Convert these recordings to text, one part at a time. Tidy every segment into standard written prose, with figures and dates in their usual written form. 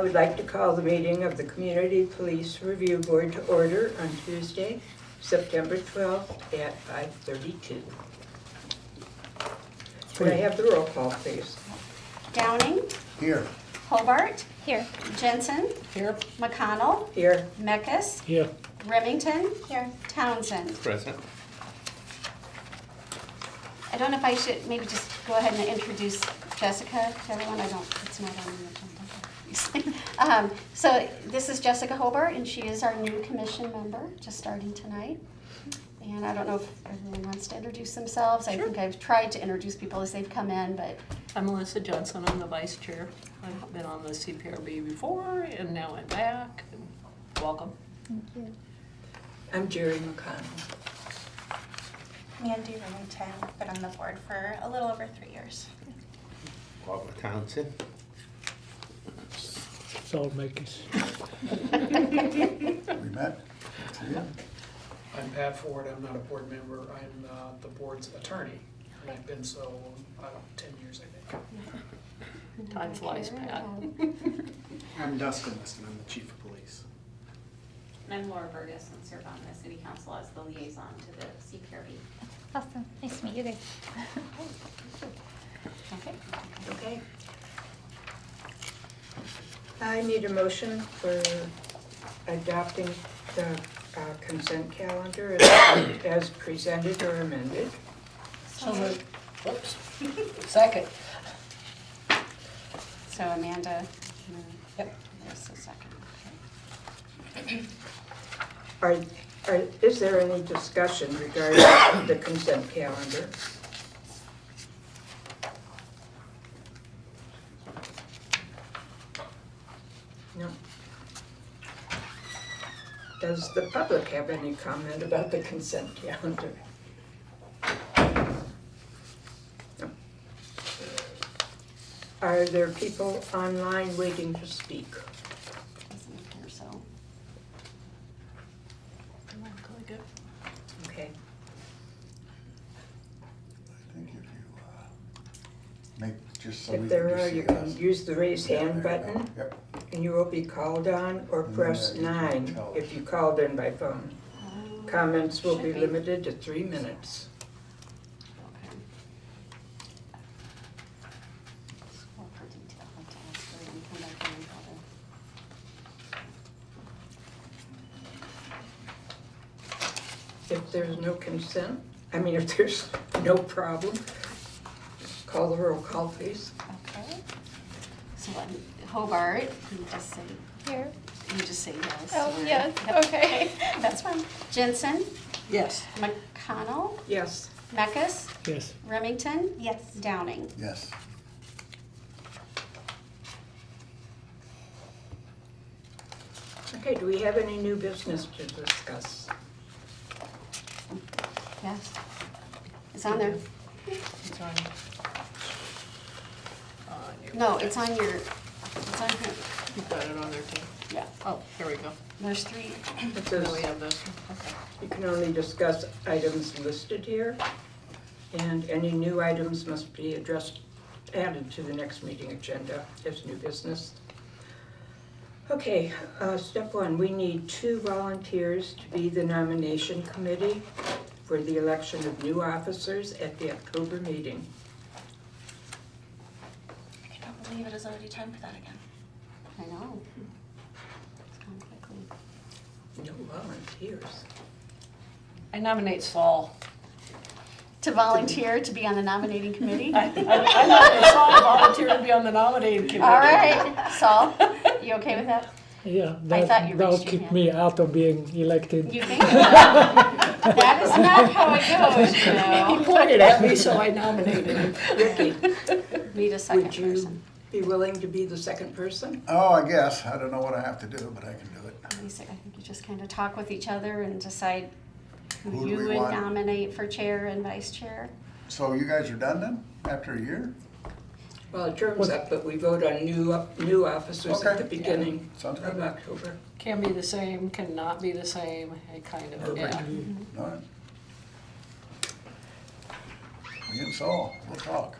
would like to call the meeting of the Community Police Review Board to order on Tuesday, September 12th at 5:32. Could I have the roll call, please? Downing, Here. Hobart, Here. Jensen, Here. McConnell, Here. Meckes, Here. Remington, Townsend. Present. I don't know if I should maybe just go ahead and introduce Jessica to everyone. It's not on the agenda. So this is Jessica Hobart, and she is our new commission member, just starting tonight. And I don't know if everyone wants to introduce themselves. I think I've tried to introduce people as they've come in, but I'm Melissa Johnson, I'm the vice chair. I've been on the CPRB before, and now I'm back. Welcome. Thank you. I'm Jerry McConnell. Mandy Remington, been on the board for a little over 3 years. Walter Townsend. Saul Makis. We met. I'm Pat Ford, I'm not a board member, I'm the board's attorney. And I've been so, 10 years, I think. Time flies, Pat. I'm Dustin Weston, I'm the chief of police. And I'm Laura Burgess and serve on the city council as the liaison to the CPRB. Awesome. Nice to meet you guys. okay. Okay. I need a motion for adopting the consent calendar as presented or amended. So moved. Whoops. Second. So Amanda, Yep. there's a second. Is there any discussion regarding the consent calendar? No. Does the public have any comment about the consent calendar? No. Are there people online waiting to speak? Doesn't appear so. Okay. I think if you make just so we If can there just are, see you can us. use the raise hand Yeah, there you go. button, Yep. and you will be called on, or And then press that you can 9 tell if us. you called in by phone. Comments will be Should be. limited to 3 minutes. Okay. Scroll for detail, I'll have to ask her and come back in and tell her. If there's no consent, if there's no problem, call the roll call, please. Okay. So Hobart, you just say, Here. you just say yes. Oh, or- yes. Yep. Okay. That's fine. Jensen, Yes. McConnell, Yes. Meckes, Yes. Remington, Yes. Downing. Yes. Okay, do we have any new business to discuss? Yes. It's on there. It's on. No, it's on your, it's on here. You've got it on there too. Yeah. Oh, here we go. There's 3. It Now says we have this one. Okay. you can only discuss items listed here, and any new items must be added to the next meeting agenda as new business. Okay, step 1, we need 2 volunteers to be the nomination committee for the election of new officers at the October meeting. I cannot believe it is already time for that again. I know. It's gone quickly. No volunteers. I nominate Saul. To volunteer to be on the nominating committee? I nominate Saul to volunteer to be on the nominating committee. All right, Saul, you okay with that? Yeah, thought you that'll raised your keep hand. me out of being elected. You think? That is not how it goes, you He know. pointed at me, so I nominated him. Ricky, Need a second would you person. be willing to be the second person? Oh, I guess. I don't know what I have to do, but I can do it. I think you just kind of talk with each other and decide Who who do you we would want? nominate for chair and vice chair. So you guys are done then, after a year? Well, the term's up, but we vote on new officers at the Okay. beginning Sounds of good. October. Can be the same, cannot be the same, it kind of, yeah. All right. Me and Saul, we'll talk.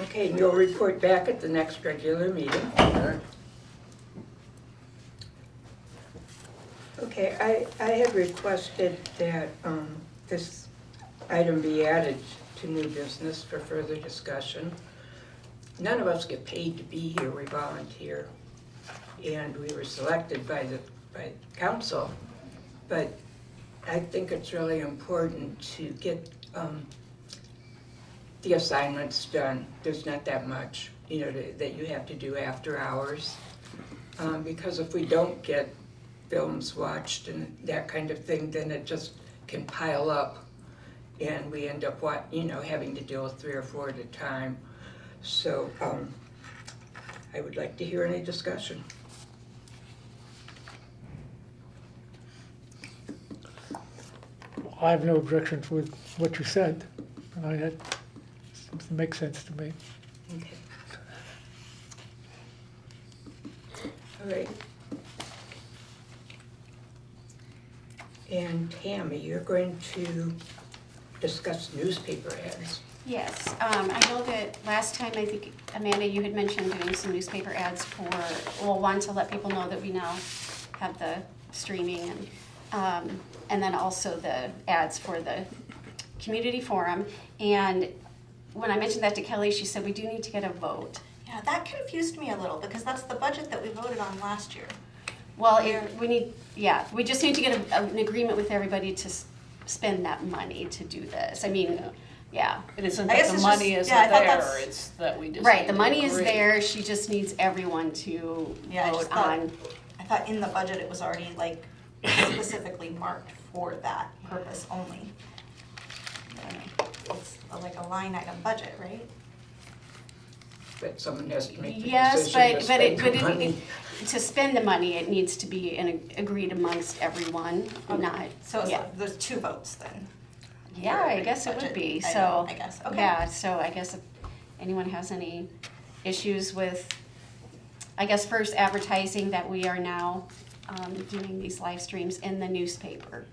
Okay, and you'll report back at the next regular meeting. Okay. Okay, I had requested that this item be added to new business for further discussion. None of us get paid to be here, we volunteer. And we were selected by council, but I think it's really important to get the assignments done. There's not that much, that you have to do after hours. Because if we don't get films watched and that kind of thing, then it just can pile up and we end up having to deal with 3 or 4 at a time. So I would like to hear any discussion. I have no objections with what you said. Seems to make sense to me. Okay. All right. And Tammy, you're going to discuss newspaper ads. Yes, I know that last time, I think, Amanda, you had mentioned doing some newspaper ads one, to let people know that we now have the streaming, and then also the ads for the community forum. And when I mentioned that to Kelly, she said we do need to get a vote. Yeah, that confused me a little because that's the budget that we voted on last year. Well, we just need to get an agreement with everybody to spend that money to do this. I mean, yeah. It isn't I that guess the it's money just- isn't yeah, I thought there, that's- it's that we just Right, need the to money is agree. there, she just needs everyone to Yeah, I vote just thought- on. I thought in the budget it was already specifically marked for that purpose only. It's like a line item budget, right? But someone has to make the Yes, decision to but spend the money. to spend the money, it needs to be agreed amongst everyone, not, So it's yeah. there's 2 votes then. Yeah, for I guess it would budget be, item, so. I guess, okay. Yeah, so I guess if anyone has any issues with, I guess first advertising that we are now doing these live streams in the newspaper.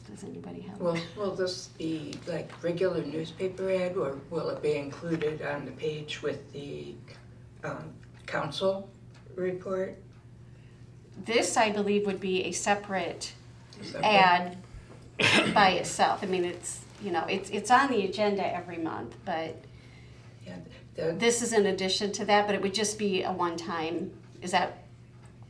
Does anybody have? Will this be like regular newspaper ad, or will it be included on the page with the council report? This, I believe, would be a separate ad by itself. I mean, it's on the agenda every month, but Yeah, this is in addition to that, but it would just be a one-time, is that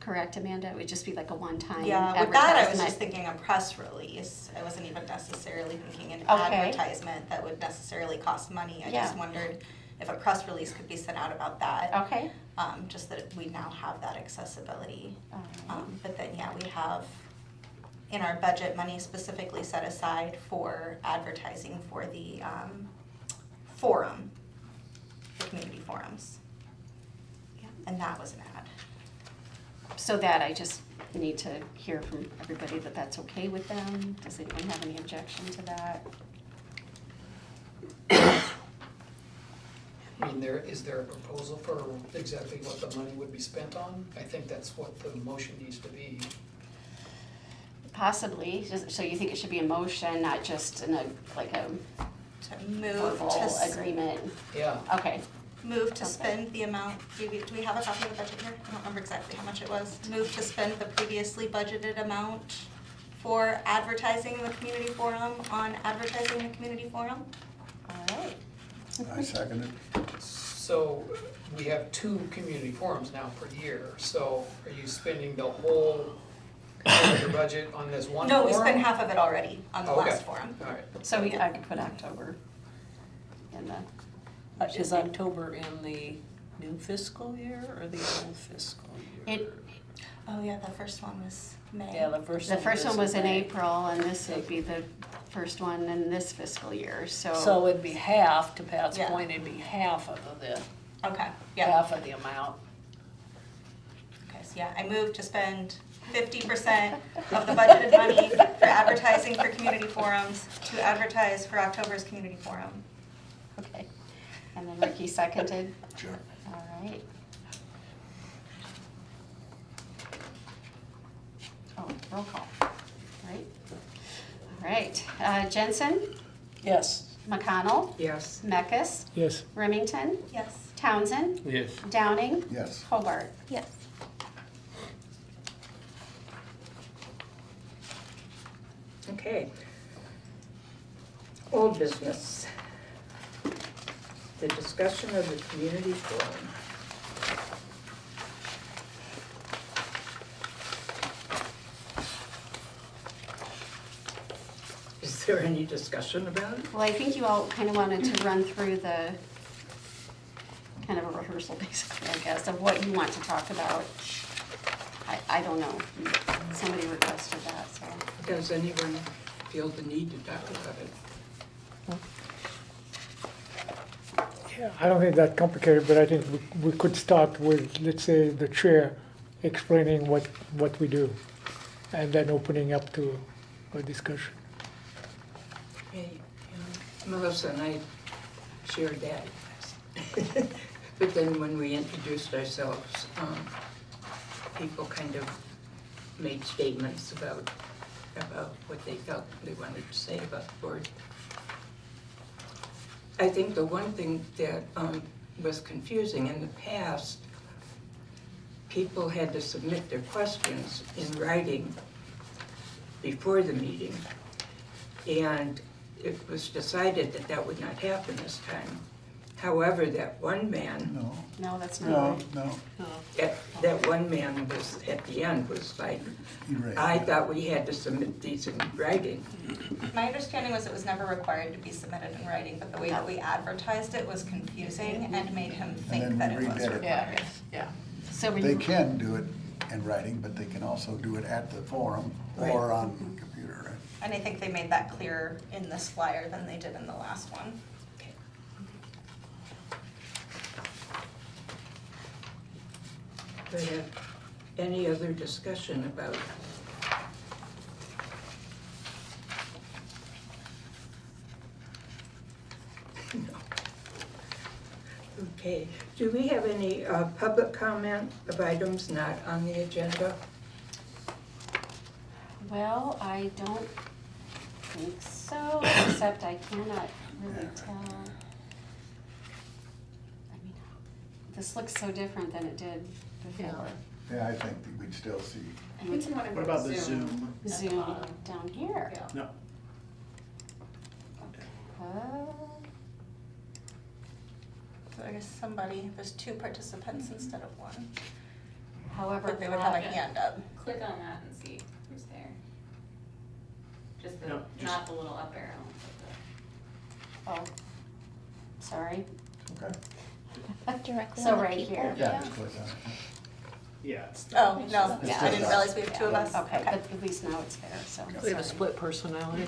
correct, Amanda? It would just be like a one-time Yeah, with that, I was advertisement. just thinking a press release. I wasn't even necessarily thinking an Okay. advertisement that would necessarily cost money. I Yeah. just wondered if a press release could be sent out about that. Okay. Just that we now have that accessibility. All right. But then, yeah, we have in our budget money specifically set aside for advertising for the forum, the community forums. Yeah. And that was an ad. So that I just need to hear from everybody that that's okay with them. Does anyone have any objection to that? I mean, is there a proposal for exactly what the money would be spent on? I think that's what the motion needs to be. Possibly. So you think it should be a motion, not just like a To move verbal to agreement? Yeah, Okay. move to Okay. spend the amount, do we have a copy of the budget here? I don't remember exactly how much it was. Move to spend the previously budgeted amount for advertising the community forum on advertising the community forum. All right. I second it. so we have 2 community forums now per year, so are you spending the whole of your budget on this one No, forum? we spent half of it already on the Okay. last forum. All right. So I could put October in the, Is October in the new fiscal year or the old fiscal year? Oh, yeah, the first one was May. Yeah, the first one was in May. April, and this would be the first one in this fiscal year, So it'd be half, to Pat's Yeah. point, it'd be half of the, Okay, yeah. half of the amount. Okay, so yeah, I moved to spend 50% of the budgeted money for advertising for community forums to advertise for October's community forum. Okay. And then Ricky seconded. Sure. All right. Oh, roll call. Right. All right. Jensen, Yes. McConnell, Yes. Meckus, Yes. Remington, Yes. Townsend, Yes. Downing, Yes. Hobart. Yes. Okay. Old business. The discussion of the community forum. Is there any discussion about it? Well, I think you all kind of wanted to run through the, kind of a rehearsal basically, I guess, of what you want to talk about. I don't know, somebody requested that, so. Does anyone feel the need to talk about it? Yeah, I don't think that complicated, but I think we could start with, let's say, the chair explaining what we do, and then opening up to a discussion. Hey, Melissa and I shared that. But then when we introduced ourselves, people kind of made statements about what they felt they wanted to say about the board. I think the one thing that was confusing in the past, people had to submit their questions in writing before the meeting. And it was decided that that would not happen this time. However, that one man, No, that's not No, right. no, that one man was, at the end, was like, you're right. I thought we had to submit these in writing. My understanding was it was never required to be submitted in writing, but the way that we advertised it was confusing and made him think then that we it was redid it. required. Yeah. So were They you, can do it in writing, but they can also do it at the forum or on the computer, right? And I think they made that clearer in this flyer than they did in the last one. But any other discussion about it? No. Okay, do we have any public comment of items not on the agenda? well, I don't think so, except I cannot really tell. I mean, this looks so different than it did before. Yeah, I think that we'd still see. I think you wanna What go about to the Zoom. Zoom? at the Zoom bottom. down here. Yeah. No. So I guess there's two participants instead of one. However, But they would have a Yeah. hand up. Click on that and see who's there. Just the, No, just- not the little up arrow, but oh, sorry. Okay. Directly So on the right people. here. Yeah, just click on it. Yeah, it's. Oh, no, It's I just didn't us. realize we have two of us. Okay, but at least now it's there, so. We have a sorry. split personality.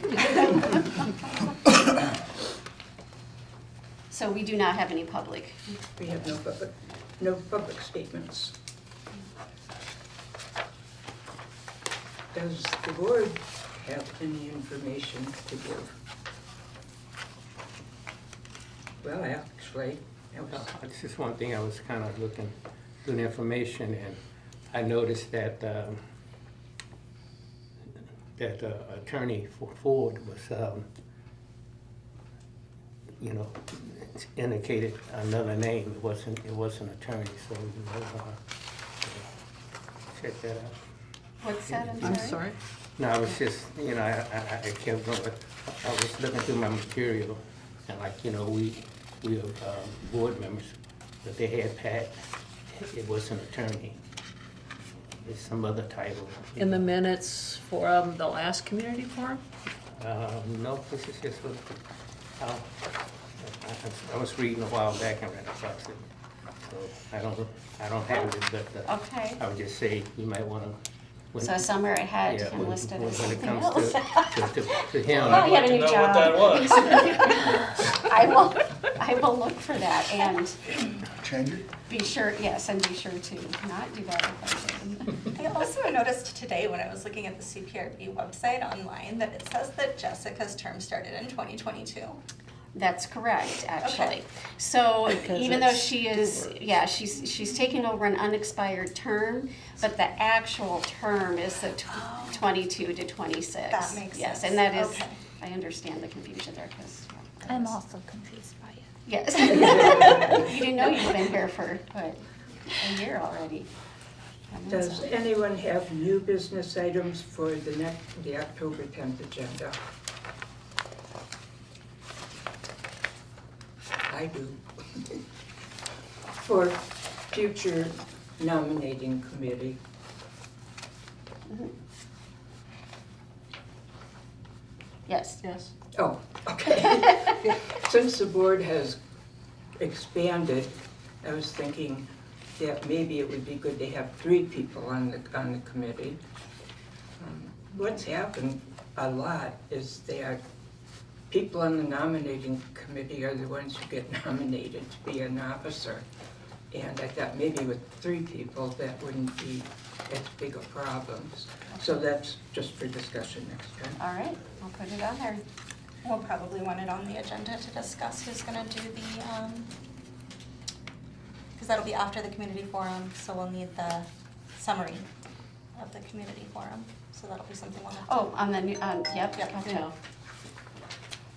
So we do not have any public. We have no public statements. Does the board have any information to give? Well, actually, that was, It's just one thing, I was kind of looking through the information, and I noticed that, Attorney Ford was, indicated another name, it wasn't attorney, so, check that out. What's that, I'm I'm sorry? sorry. No, I was just, I kept going, I was looking through my material, and we are board members, but they had Pat, it was an attorney. It's some other title. In the minutes for the last community forum? No, this is just what, I was reading a while back and ran across it. So I don't have it, but Okay. I would just say you might wanna. when- So somewhere I had yeah, him when- listed when as it something comes else. to him. Well, he had a new Know job. what that was. I will look for that and Change it? be sure, yes, and be sure to not do that if I did. I also noticed today when I was looking at the CPRB website online that it says that Jessica's term started in 2022. That's correct, actually. Okay. So Because even though it's she is, yeah, she's taking over an unexpired term, but the actual term is the 22 to 26. That makes Yes, sense. and that is, Okay. I understand the confusion there, because. I'm also confused by it. Yes. You didn't know you've been here for, what, a year already? And Does that's anyone have new business items for the October 10th agenda? I do. For future nominating committee. Yes. Yes. Oh, okay. Since the board has expanded, I was thinking that maybe it would be good to have 3 people on the committee. What's happened a lot is that people on the nominating committee are the ones who get nominated to be an officer. And I thought maybe with 3 people, that wouldn't be as big a problem. So that's just for discussion next time. All right, I'll put it on there. We'll probably want it on the agenda to discuss who's gonna do the, because that'll be after the community forum, so we'll need the summary of the community forum. So that'll be something we'll have to. Oh, on the new, yep, Yep. gotcha. Yeah.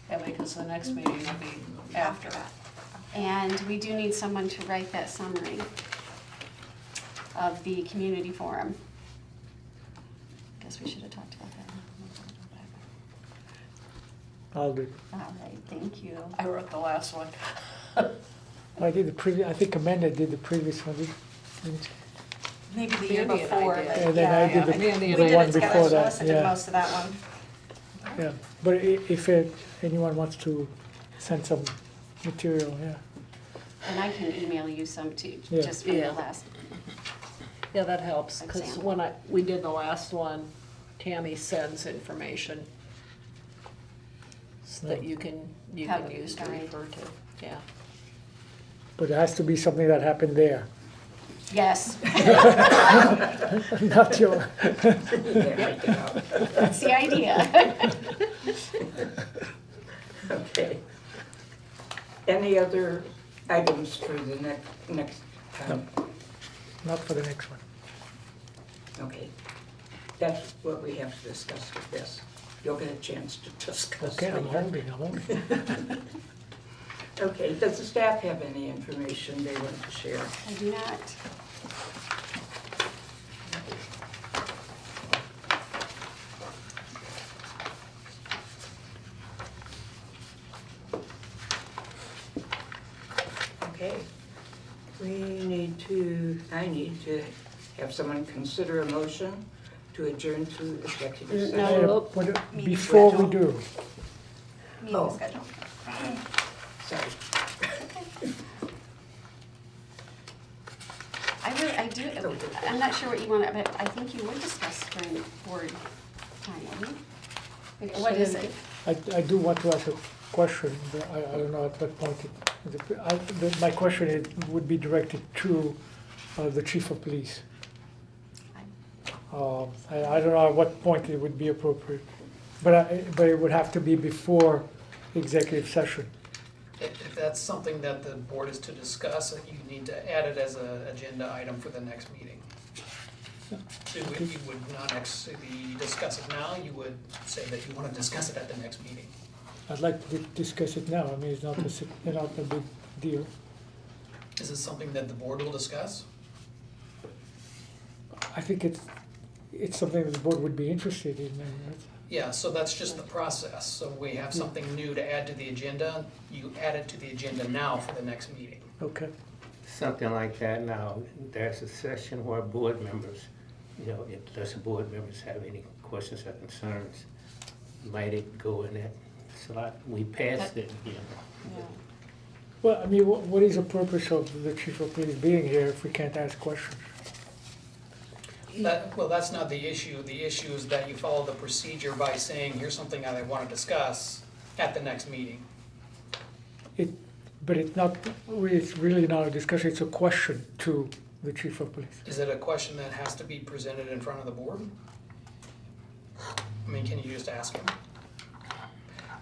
Yeah, because the next meeting will be After that. And we do need someone to write that summary of the community forum. Guess we should have talked about that. I'll do. All right, thank you. I wrote the last one. I did the previous, I think Amanda did the previous one, didn't she? Maybe the year Mandy and I before, did. but And then I yeah. did Mandy and the We did one it together, before so that, Melissa did yeah. most of that one. Yeah, but if anyone wants to send some material, yeah. And I can email you some too, Yeah. just from the Yeah. last. Yeah, that helps, because Example. when we did the last one, Tammy sends information so that you can Have a use to guide. refer to, yeah. But it has to be something that happened there, Yes, not your, Yeah, make it out. that's the idea. Okay. Any other items for the next time? not for the next one. Okay. That's what we have to discuss with this. You'll get a chance to discuss. Okay, I'm later. holding. Okay, does the staff have any information they want to share? I do not. Okay. I need to have someone consider a motion to adjourn to executive session. No. Before we do, Meeting Oh. schedule. Sorry. I do, I'm not sure what you want, but I think you would discuss during board time, wouldn't you? What is it? I do want to ask a question, but I don't know at what point my question would be directed to the chief of police. I don't know at what point it would be appropriate, but it would have to be before executive session. If that's something that the board is to discuss, you need to add it as an agenda item for the next meeting. You would not actually discuss it now, you would say that you want to discuss it at the next meeting. I'd like to discuss it now. I mean, it's not a big deal. Is this something that the board will discuss? I think it's something that the board would be interested in. Yeah, so that's just the process. So we have something new to add to the agenda, you add it to the agenda now for the next meeting. Okay. Something like that now, there's a session where board members, if the board members have any questions or concerns, might it go in that slot? We passed it, Well, I mean, what is the purpose of the chief of police being here if we can't ask questions? Well, that's not the issue. The issue is that you follow the procedure by saying, here's something that I want to discuss at the next meeting. But it's really not a discussion, it's a question to the chief of police. Is it a question that has to be presented in front of the board? I mean, can you just ask him?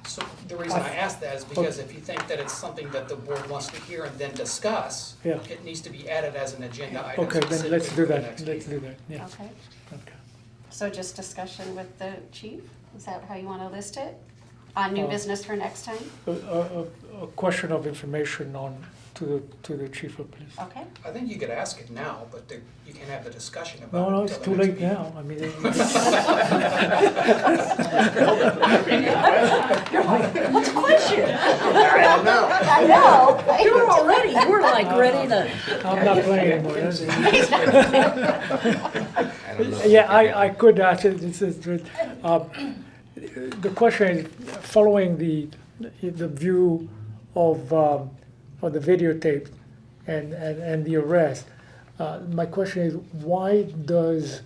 So the reason I ask that is because if you think that it's something that the board wants to hear and then discuss, Yeah. it needs to be added as an agenda item. Okay, then let's specifically do for the that, next let's meeting. do that, yeah. Okay, Okay. so just discussion with the chief? Is that how you want to list it? On new business for next time? A question of information to the chief of police. Okay. I think you could ask it now, but you can't have the discussion about No, it no, it's until too the late next now. I mean, What's the question? I know. You're already, we're like ready to. I'm not playing anymore. That's it. I don't know. Yeah, I could answer this. The question is, following the view of the videotape and the arrest, my question is, why does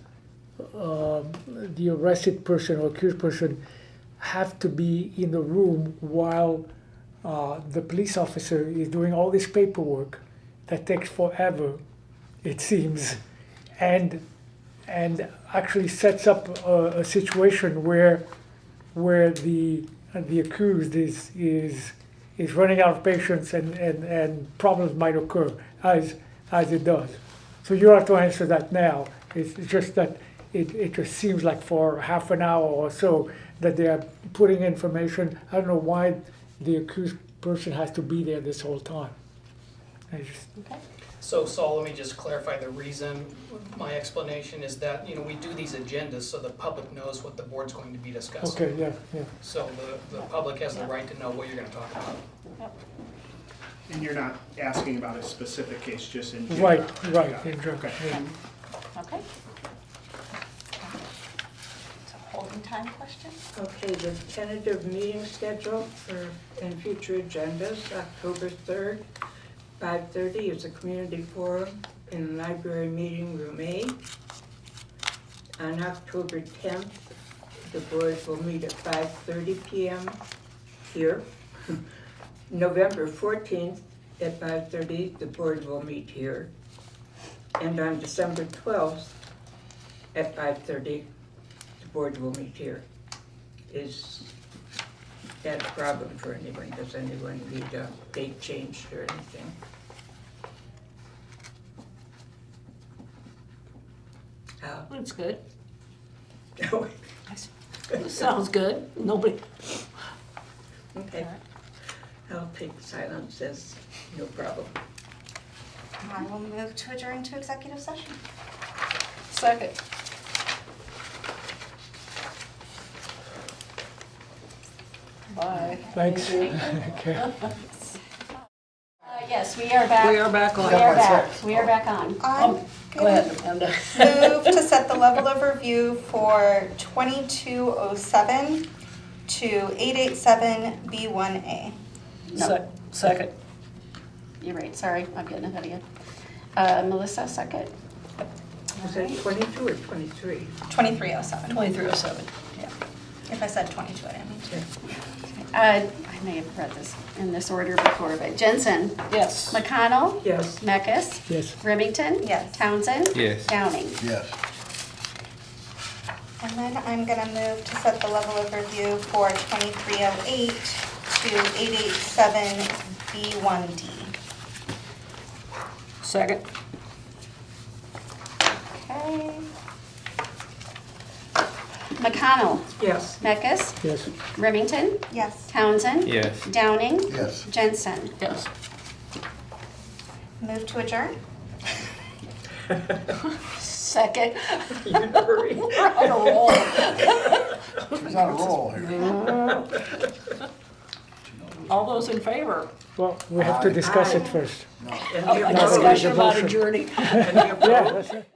the arrested person or accused person have to be in the room while the police officer is doing all this paperwork that takes forever, it seems, and actually sets up a situation where the accused is running out of patience and problems might occur as it does. So you have to answer that now. It's just that it just seems like for half an hour or so that they are putting information. I don't know why the accused person has to be there this whole time. I just, Okay. So Saul, let me just clarify the reason. My explanation is that, we do these agendas so the public knows what the board's going to be discussing. okay, yeah. So the public has the right to know what you're gonna talk about. Yep. And you're not asking about a specific case, just in general? Right, in general. Okay. Yeah. Okay. It's a holding time question. Okay, the tentative meeting schedule and future agendas, October 3rd, 5:30 is a community forum in the library meeting room A. On October 10th, the board will meet at 5:30 p.m. here. November 14th at 5:30, the board will meet here. And on December 12th at 5:30, the board will meet here. Is that a problem for anyone? Does anyone need a date changed or anything? That's good. Oh, Sounds good. Nobody, okay. I'll take silence as no problem. I will move to adjourn to executive session. second. Bye. Thanks. Okay. Yes, we are back. We are back on. We are back. We are back on. I'm Go ahead, Amanda. move to set the level of review for 2207 to 887 B1A. No. Second. You're right, sorry, I'm getting ahead of you. Melissa, second. Is that 22 or 23? 2307. 2307. Yeah. If I said 22, I didn't mean to. I may have read this in this order before, but Jensen, Yes. McConnell, Yes. Mekis, Yes. Remington, Yes. Townsend, Yes. Downing. Yes. And then I'm gonna move to set the level of review for 2308 to 887 B1D. Second. Okay. McConnell, Yes. Mekis, Yes. Remington, Yes. Townsend, Yes. Downing, Yes. Jensen. Yes. Move to adjourn? Second. You in a hurry? We're on a roll. She's on a roll here. All those in favor? Well, we have to discuss it first. Any A opposed? discussion about adjourning. Any opposed? Yeah, that's it.